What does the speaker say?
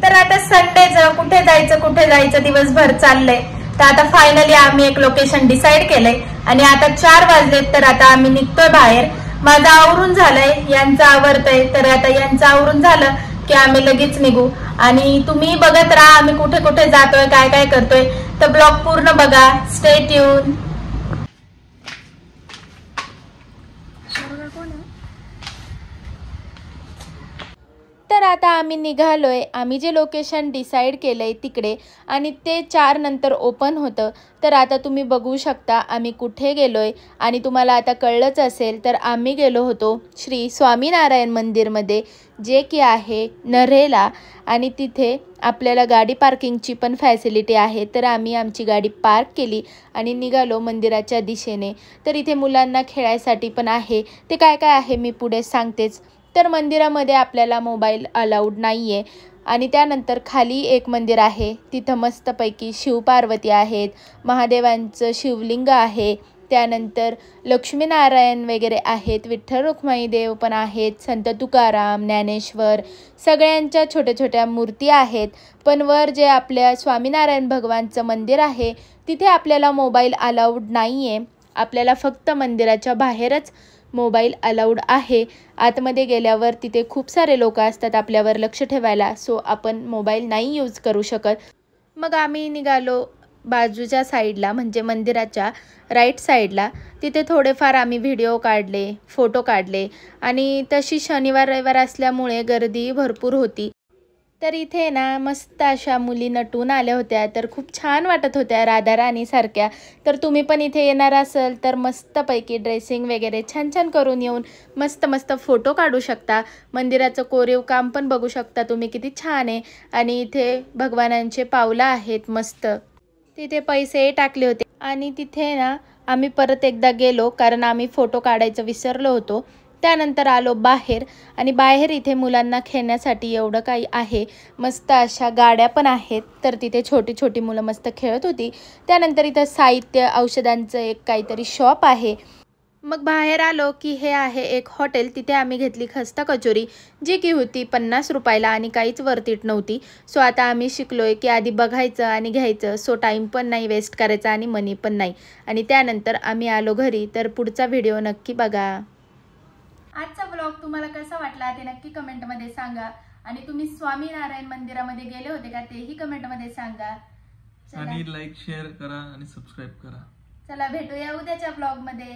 तर आता संडेचं कुठे जायचं दिवसभर चाललंय। तर आता फायनली आम्ही एक लोकेशन डिसाइड केलंय आणि आता 4 वाजलेत, तर आता आम्ही निघतोय बाहेर। माझं आवरून झालंय, यांचं आवरतंय, तर आता यांचं आवरून झालं की आम्ही लगेच निघू। आणि तुम्ही बघत राहा आम्ही कुठे कुठे जातोय, काय काय करतोय, तर ब्लॉग पूर्ण बघा, स्टे ट्यून। तर आता आम्ही निघालोय, आम्ही जे लोकेशन डिसाइड केलंय तिकडे, आणि ते 4 नंतर ओपन होतं। तर आता तुम्ही बघू शकता आम्ही कुठे गेलोय, आणि तुम्हाला आता कळलंच असेल तर आम्ही गेलो होतो श्री स्वामीनारायण मंदिरमध्ये, जे की आहे नऱ्हेला, आणि तिथे आपल्याला गाडी पार्किंगची पण फॅसिलिटी आहे। तर आम्ही आमची गाडी पार्क केली आणि निघालो मंदिराच्या दिशेने। तर इथे मुलांना खेळायसाठी पण आहे, ते काय काय आहे मी पुढे सांगतेच। तर मंदिरामध्ये आपल्याला मोबाईल अलाउड नाही आहे, आणि त्यानंतर खाली एक मंदिर आहे, तिथं मस्तपैकी शिवपार्वती आहेत, महादेवांचं शिवलिंग आहे, त्यानंतर लक्ष्मीनारायण वगैरे आहेत, विठ्ठल रुक्माई देव पण आहेत, संत तुकाराम, ज्ञानेश्वर, सगळ्यांच्या छोट्या छोट्या मूर्ती आहेत। पण वर जे आपल्या स्वामीनारायण भगवानचं मंदिर आहे तिथे आपल्याला मोबाईल अलाउड नाही आहे, आपल्याला फक्त मंदिराच्या बाहेरच मोबाईल अलाउड आहे। आतमध्ये गेल्यावर तिथे खूप सारे लोक असतात आपल्यावर लक्ष ठेवायला, सो आपण मोबाईल नाही यूज करू शकत। मग आम्ही निघालो बाजूच्या साईडला, म्हणजे मंदिराच्या राईट साईडला, तिथे थोडेफार आम्ही व्हिडिओ काढले, फोटो काढले, आणि तशी शनिवार रविवार असल्यामुळे गर्दी भरपूर होती। तर इथे ना मस्त अशा मुली नटून आल्या होत्या, तर खूप छान वाटत होत्या राधाराणीसारख्या। तर तुम्ही पण इथे येणार असाल तर मस्तपैकी ड्रेसिंग वगैरे छान छान करून येऊन मस्त मस्त फोटो काढू शकता। मंदिराचं कोरीव काम पण बघू शकता तुम्ही, किती छान आहे। आणि इथे भगवानांचे पावलं आहेत मस्त, तिथे पैसे टाकले होते। आणि तिथे ना आम्ही परत एकदा गेलो, कारण आम्ही फोटो काढायचं विसरलो होतो। त्यानंतर आलो बाहेर, आणि बाहेर इथे मुलांना खेळण्यासाठी एवढं काही आहे, मस्त अशा गाड्या पण आहेत, तर तिथे छोटी छोटी मुलं मस्त खेळत होती। त्यानंतर इथं साहित्य औषधांचं एक काहीतरी शॉप आहे। मग बाहेर आलो की हे आहे एक हॉटेल, तिथे आम्ही घेतली खस्ता कचोरी, जी की होती 50 रुपयाला आणि काहीच वर्थिट नव्हती। सो आता आम्ही शिकलोय की आधी बघायचं आणि घ्यायचं, सो टाईम पण नाही वेस्ट करायचा आणि मनी पण नाही। आणि त्यानंतर आम्ही आलो घरी, तर पुढचा व्हिडिओ नक्की बघा। आजचा ब्लॉग तुम्हाला कसा वाटला ते नक्की कमेंटमध्ये सांगा, आणि तुम्ही स्वामीनारायण मंदिरामध्ये गेले होते का तेही कमेंटमध्ये सांगा। आणि लाईक शेअर करा आणि सबस्क्राइब करा। चला भेटूया उद्याच्या ब्लॉगमध्ये।